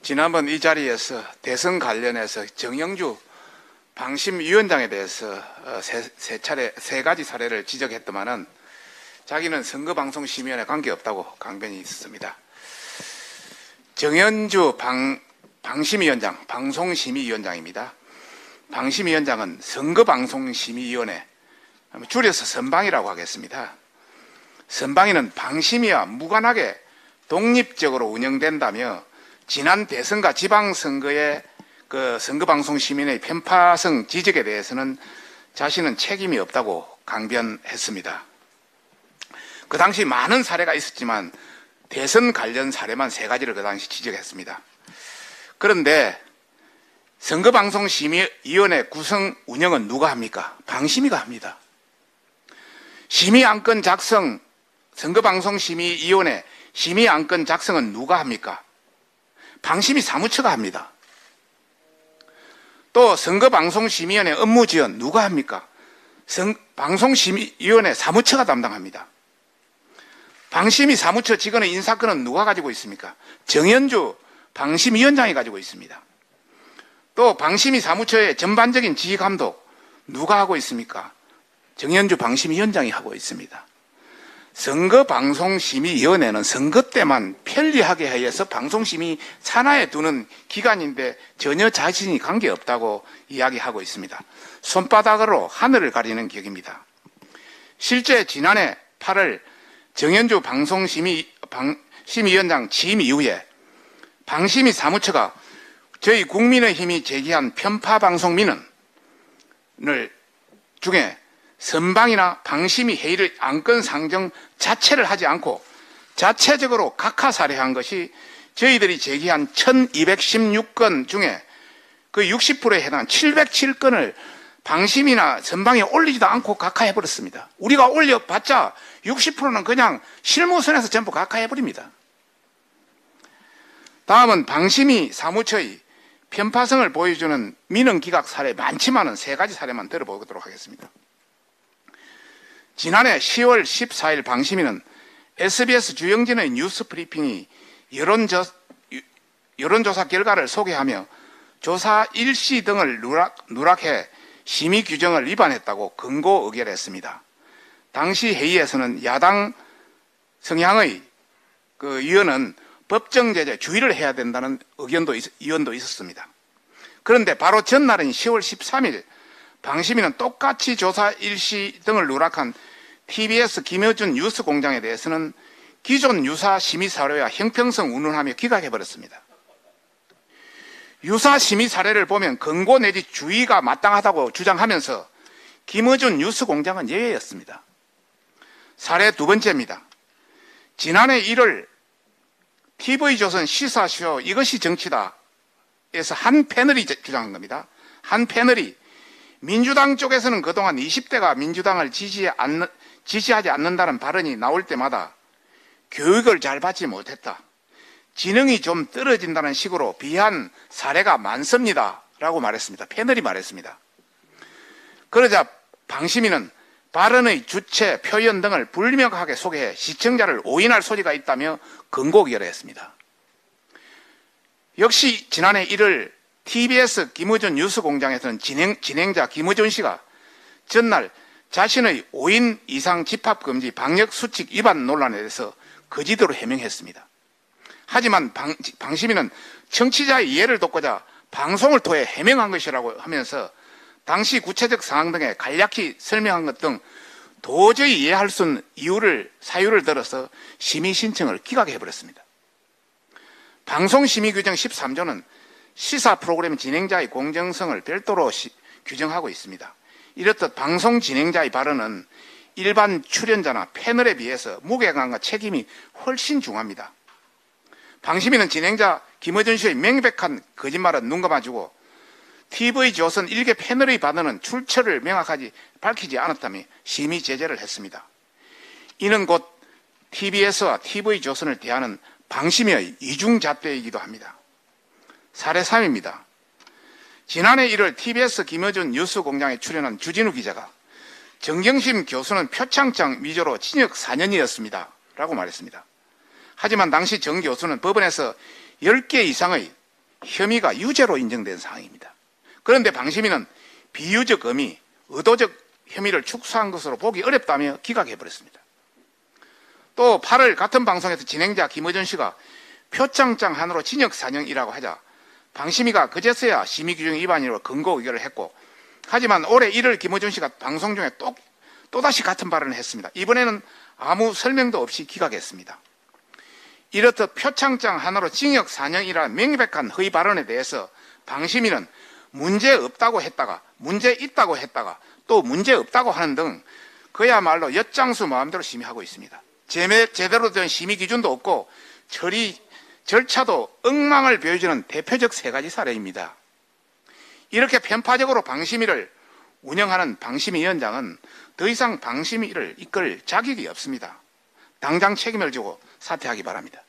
지난번 이 자리에서 대선 관련해서 정영주 방심위원장에 대해서 세 가지 사례를 지적했더만은 자기는 선거방송심의위원회 관계없다고 강변이 있었습니다. 정영주 방심위원장, 방송심의위원장입니다. 방심위원장은 선거방송심의위원회, 줄여서 선방이라고 하겠습니다. 선방위는 방심위와 무관하게 독립적으로 운영된다며 지난 대선과 지방선거의 선거방송심의위원회의 편파성 지적에 대해서는 자신은 책임이 없다고 강변했습니다. 그 당시 많은 사례가 있었지만 대선 관련 사례만 세 가지를 그 당시 지적했습니다. 그런데 선거방송심의위원회 구성 운영은 누가 합니까? 방심위가 합니다. 심의안건 작성, 선거방송심의위원회 심의안건 작성은 누가 합니까? 방심위 사무처가 합니다. 또 선거방송심의위원회 업무 지원 누가 합니까? 방송심의위원회 사무처가 담당합니다. 방심위 사무처 직원의 인사권은 누가 가지고 있습니까? 정현주 방심위원장이 가지고 있습니다. 또 방심위 사무처의 전반적인 지휘감독 누가 하고 있습니까? 정현주 방심위원장이 하고 있습니다. 선거방송심의위원회는 선거 때만 편리하게 해서 방송심의 산하에 두는 기관인데 전혀 자신이 관계없다고 이야기하고 있습니다. 손바닥으로 하늘을 가리는 격입니다. 실제 지난해 8월 정현주 방송심의위원장 취임 이후에 방심위 사무처가 저희 국민의힘이 제기한 편파방송민원을 중에 선방이나 방심위 회의를 안건 상정 자체를 하지 않고 자체적으로 각하 사례한 것이 저희들이 제기한 1216건 중에 그 60%에 해당한 707건을 방심이나 선방에 올리지도 않고 각하해버렸습니다. 우리가 올려봤자 60%는 그냥 실무선에서 전부 각하해버립니다. 다음은 방심위 사무처의 편파성을 보여주는 민원기각 사례 많지만은 세 가지 사례만 들어보도록 하겠습니다. 지난해 10월 14일 방심위는 SBS 주영진의 뉴스 브리핑이 여론조사 결과를 소개하며 조사 일시 등을 누락해 심의 규정을 위반했다고 권고 의결했습니다. 당시 회의에서는 야당 성향의 위원은 법정 제재 주의를 해야 된다는 의원도 있었습니다. 그런데 바로 전날인 10월 13일 방심위는 똑같이 조사 일시 등을 누락한 TBS 김어준 뉴스공장에 대해서는 기존 유사 심의 사례와 형평성 운운하며 기각해버렸습니다. 유사 심의 사례를 보면 권고 내지 주의가 마땅하다고 주장하면서 김어준 뉴스공장은 예외였습니다. 사례 두 번째입니다. 지난해 1월 TV조선 시사쇼 이것이 정치다 에서 한 패널이 주장한 겁니다. 한 패널이 민주당 쪽에서는 그동안 20대가 민주당을 지지하지 않는다는 발언이 나올 때마다 교육을 잘 받지 못했다. 지능이 좀 떨어진다는 식으로 비한 사례가 많습니다. 라고 말했습니다. 패널이 말했습니다. 그러자 방심위는 발언의 주체, 표현 등을 불명확하게 소개해 시청자를 오인할 소지가 있다며 권고 의결했습니다. 역시 지난해 1월 TBS 김어준 뉴스공장에서는 진행자 김어준 씨가 전날 자신의 5인 이상 집합금지 방역수칙 위반 논란에 대해서 거짓으로 해명했습니다. 하지만 방심위는 청취자의 이해를 돕고자 방송을 통해 해명한 것이라고 하면서 당시 구체적 상황 등에 간략히 설명한 것 등 도저히 이해할 수 없는 사유를 들어서 심의 신청을 기각해버렸습니다. 방송심의규정 13조는 시사 프로그램 진행자의 공정성을 별도로 규정하고 있습니다. 이렇듯 방송 진행자의 발언은 일반 출연자나 패널에 비해서 무게감과 책임이 훨씬 중합니다. 방심위는 진행자 김어준 씨의 명백한 거짓말은 눈 감아주고 TV조선 일개 패널의 발언은 출처를 명확하게 밝히지 않았다며 심의 제재를 했습니다. 이는 곧 TBS와 TV조선을 대하는 방심위의 이중잣대이기도 합니다. 사례 3입니다. 지난해 1월 TBS 김어준 뉴스공장에 출연한 주진우 기자가 정경심 교수는 표창장 위조로 징역 4년이었습니다. 라고 말했습니다. 하지만 당시 정 교수는 법원에서 10개 이상의 혐의가 유죄로 인정된 사항입니다. 그런데 방심위는 비유적 의미, 의도적 혐의를 축소한 것으로 보기 어렵다며 기각해버렸습니다. 또 8월 같은 방송에서 진행자 김어준 씨가 표창장 하나로 징역 4년이라고 하자 방심위가 그제서야 심의규정 위반이라고 근거 의결을 했고, 하지만 올해 1월 김어준 씨가 방송 중에 또다시 같은 발언을 했습니다. 이번에는 아무 설명도 없이 기각했습니다. 이렇듯 표창장 하나로 징역 4년이라는 명백한 허위 발언에 대해서 방심위는 문제 없다고 했다가 문제 있다고 했다가 또 문제 없다고 하는 등 그야말로 엿장수 마음대로 심의하고 있습니다. 제대로 된 심의 기준도 없고 처리 절차도 엉망을 보여주는 대표적 3가지 사례입니다. 이렇게 편파적으로 방심위를 운영하는 방심위원장은 더 이상 방심위를 이끌 자격이 없습니다. 당장 책임을 지고 사퇴하기 바랍니다.